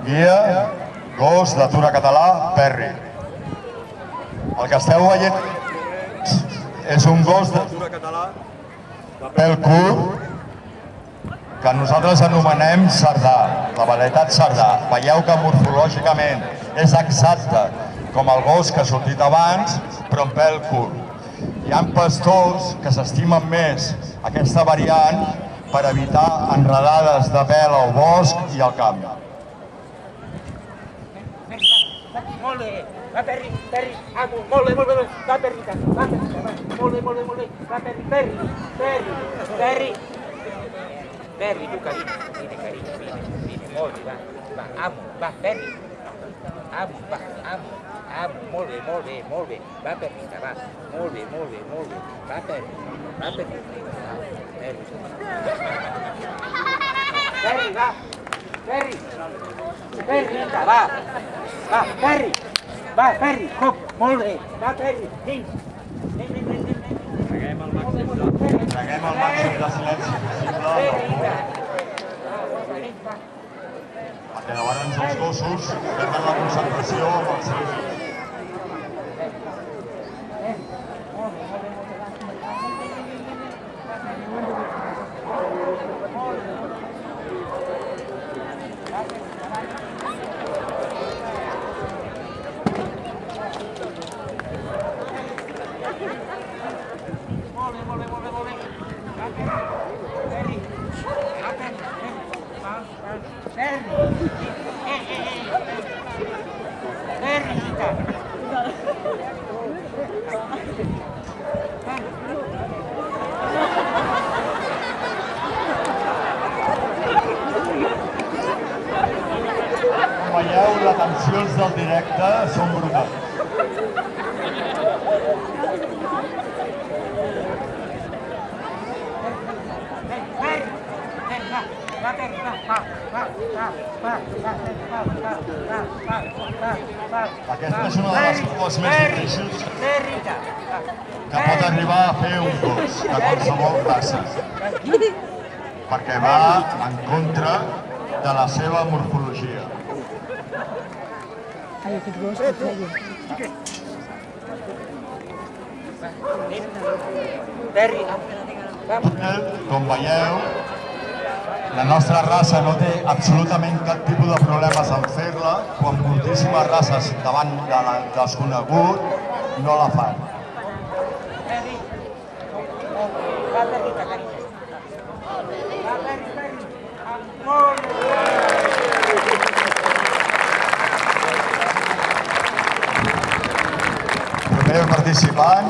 Guia, gos d'atura català, Perry. El que esteu veient és un gos d'atura català de pèl curt que nosaltres anomenem sardà, la varietat sardà. Veieu que morfològicament és exacte com el gos que ha sortit abans, però amb pèl curt. Hi ha pastors que s'estimen més aquesta variant per evitar enredades de pèl al bosc i al camp. Molt bé, va Perry, Perry, amo, molt bé, va Perry, va, molt bé, va Perry, Perry, tu carinyo, vine, molt bé, va, amo, va Perry, amo, molt bé, va Perry, va, molt bé, va Perry, Perry, va, Perry, va, Perry, cop, molt bé, va Perry, dins. Traguem el màxim de silenci possible, perquè llavors els gossos perden la concentració amb el seu guia. Com veieu, les tensions del directe són brutals. Aquesta és una de les proves més difícils que pot arribar a fer un gos de qualsevol raça, perquè va en contra de la seva morfologia. Com veieu, la nostra raça no té absolutament cap tipus de problemes en fer-la, quan moltíssimes races davant del desconegut no la fan. Primer participant,